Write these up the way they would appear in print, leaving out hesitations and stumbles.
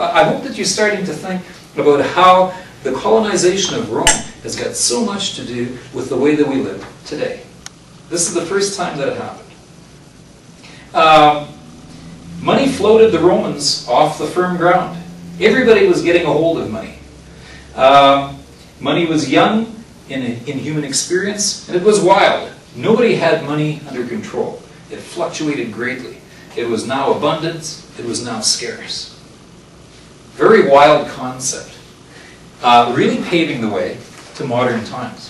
I hope that you're starting to think about how the colonization of Rome has got so much to do with the way that we live today. This is the first time that it happened. Money floated the Romans off the firm ground. Everybody was getting a hold of money. Money was young in human experience, and it was wild. Nobody had money under control. It fluctuated greatly. It was now abundant. It was now scarce. Very wild concept. Really paving the way to modern times.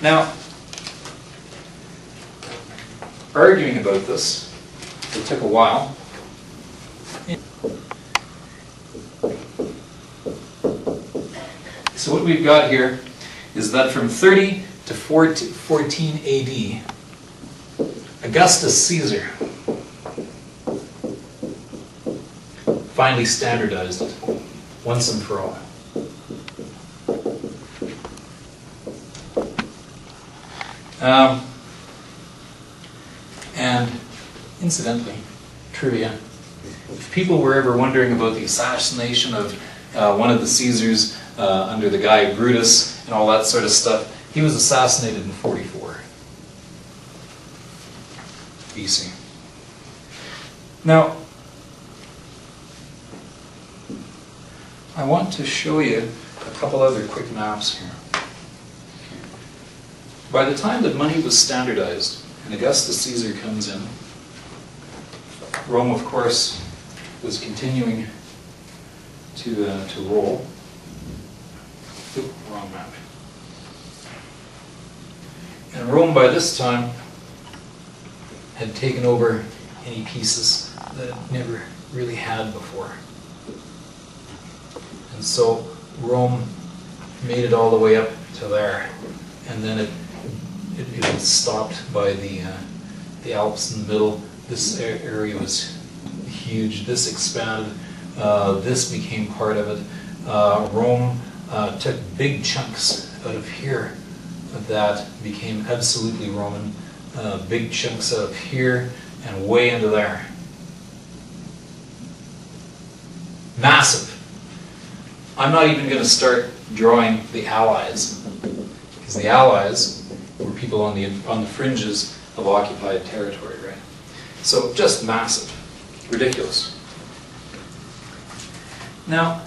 Now, arguing about this, it took a while. So what we've got here is that from 30 to 14 AD, Augustus Caesar finally standardized it once and for all. And incidentally, trivia, if people were ever wondering about the assassination of one of the Caesars under the guy Brutus and all that sort of stuff, he was assassinated in 44 BC. Now, I want to show you a couple other quick maps here. By the time that money was standardized and Augustus Caesar comes in, Rome, of course, was continuing to roll. Ooh, wrong map. And Rome, by this time, had taken over any pieces that it never really had before. And so Rome made it all the way up to there, and then it was stopped by the Alps in the middle. This area was huge. This expanded. This became part of it. Rome took big chunks out of here that became absolutely Roman. Big chunks out of here and way into there. Massive. I'm not even going to start drawing the Allies, because the Allies were people on the fringes of occupied territory, right? So just massive, ridiculous. Now,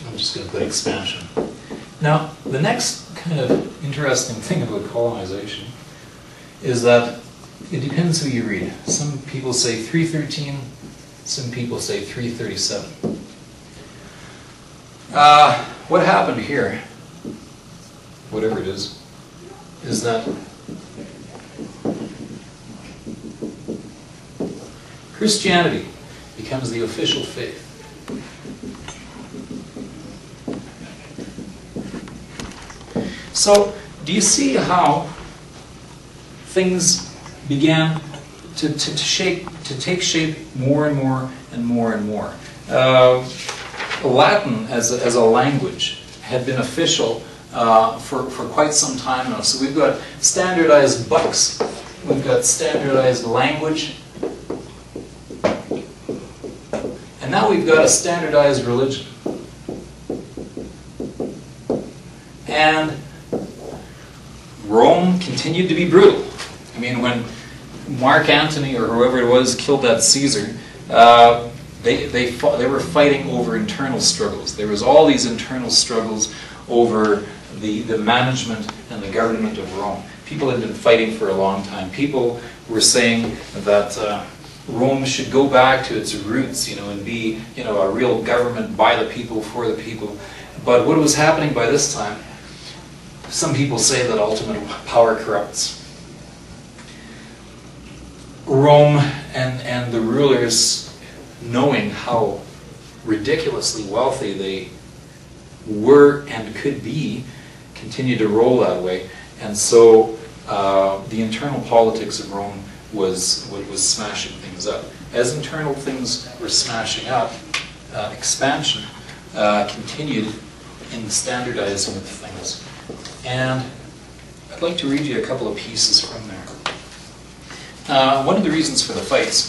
I'm just going to put expansion. Now, the next kind of interesting thing about colonization is that it depends who you read. Some people say 313, some people say 337. What happened here, whatever it is that Christianity becomes the official faith. So, do you see how things began to take shape more and more and more and more? Latin as a language had been official for quite some time now. So we've got standardized books, we've got standardized language, and now we've got a standardized religion. And Rome continued to be brutal. I mean, when Mark Antony or whoever it was killed that Caesar, they were fighting over internal struggles. There was all these internal struggles over the management and the government of Rome. People had been fighting for a long time. People were saying that Rome should go back to its roots, and be, a real government by the people, for the people. But what was happening by this time? Some people say that ultimate power corrupts. Rome and the rulers, knowing how ridiculously wealthy they were and could be, continued to roll that way. And so the internal politics of Rome was smashing things up. As internal things were smashing up, expansion continued in the standardizing of things. And I'd like to read you a couple of pieces from there. One of the reasons for the fights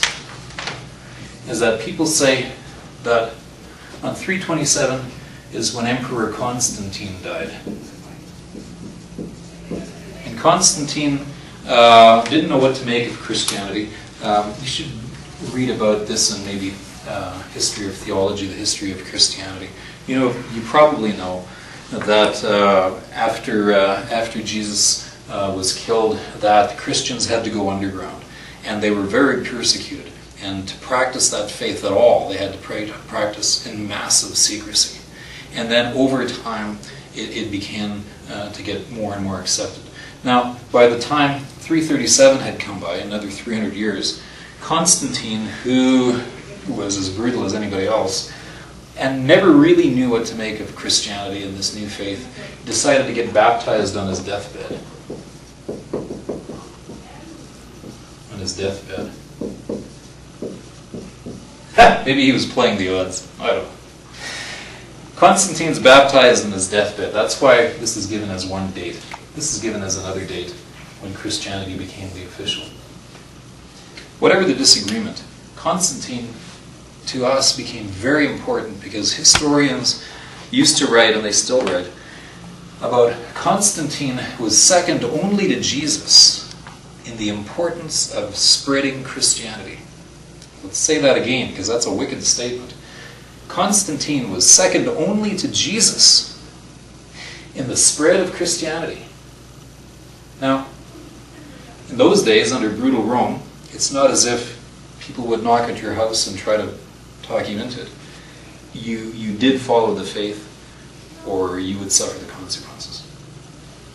is that people say that on 327 is when Emperor Constantine died. And Constantine didn't know what to make of Christianity. You should read about this in maybe History of Theology, the History of Christianity. You probably know that after Jesus was killed, that Christians had to go underground, and they were very persecuted. And to practice that faith at all, they had to practice in massive secrecy. And then over time, it began to get more and more accepted. Now, by the time 337 had come by, another 300 years, Constantine, who was as brutal as anybody else, and never really knew what to make of Christianity and this new faith, decided to get baptized on his deathbed. On his deathbed. Maybe he was playing the odds. I don't know. Constantine's baptized on his deathbed. That's why this is given as one date. This is given as another date when Christianity became the official. Whatever the disagreement, Constantine to us became very important because historians used to write, and they still write, about Constantine was second only to Jesus in the importance of spreading Christianity. Let's say that again, because that's a wicked statement. Constantine was second only to Jesus in the spread of Christianity. Now, in those days, under brutal Rome, it's not as if people would knock at your house and try to talk you into it. You did follow the faith, or you would suffer the consequences.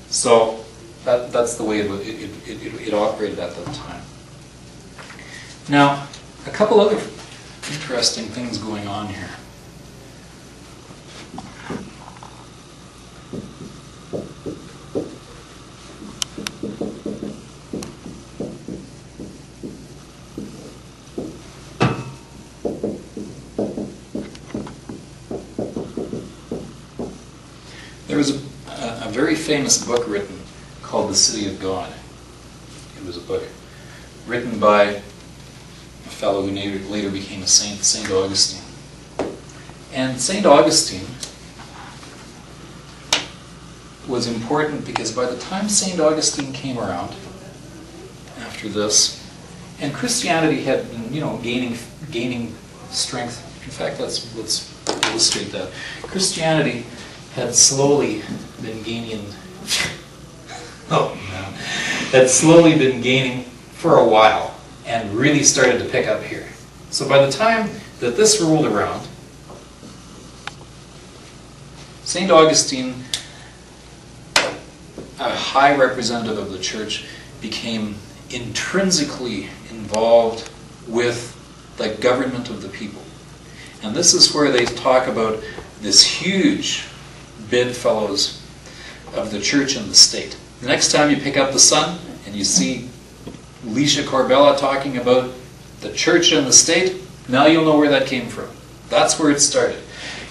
So that's the way it operated at that time. Now, a couple other interesting things going on here. There was a very famous book written called The City of God. It was a book written by a fellow who later became a saint, St. Augustine. And St. Augustine was important because by the time St. Augustine came around, after this, and Christianity had been, gaining strength. In fact, let's illustrate that. Christianity had slowly been gaining. Had slowly been gaining for a while, and really started to pick up here. So by the time that this rolled around, St. Augustine, a high representative of the church, became intrinsically involved with the government of the people. And this is where they talk about this huge bedfellows of the church and the state. The next time you pick up the Sun and you see Alicia Corbella talking about the church and the state, now you'll know where that came from. That's where it started.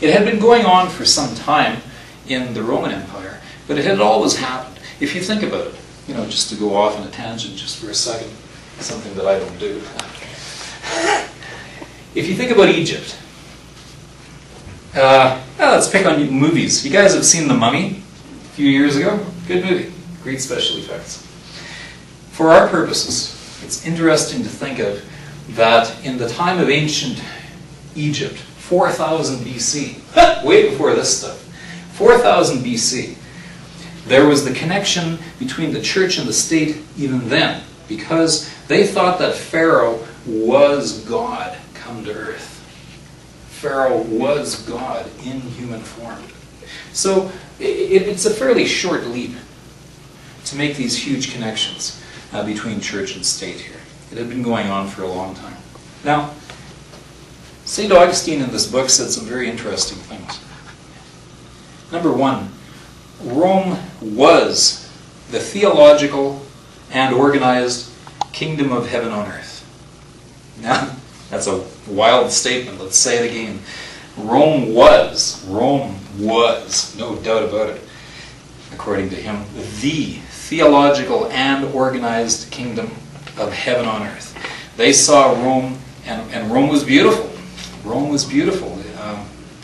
It had been going on for some time in the Roman Empire, but it had always happened. If you think about it, just to go off on a tangent just for a second, something that I don't do. If you think about Egypt, let's pick on movies. You guys have seen The Mummy a few years ago? Good movie. Great special effects. For our purposes, it's interesting to think of that in the time of ancient Egypt, 4000 BC, way before this stuff, 4000 BC, there was the connection between the church and the state even then, because they thought that Pharaoh was God come to earth. Pharaoh was God in human form. So it's a fairly short leap to make these huge connections between church and state here. It had been going on for a long time. Now, St. Augustine in this book said some very interesting things. Number one, Rome was the theological and organized kingdom of heaven on earth. Now, that's a wild statement. Let's say it again. Rome was, no doubt about it, according to him, the theological and organized kingdom of heaven on earth. They saw Rome, and Rome was beautiful. Rome was beautiful.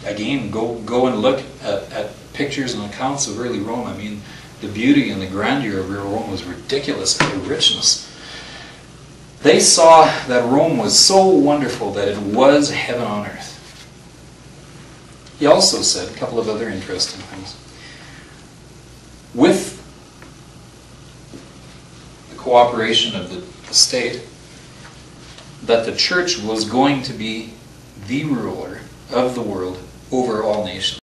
Again, go and look at pictures and accounts of early Rome. I mean, the beauty and the grandeur of Rome was ridiculous, the richness. They saw that Rome was so wonderful that it was heaven on earth. He also said a couple of other interesting things. With the cooperation of the state, that the church was going to be the ruler of the world over all nations.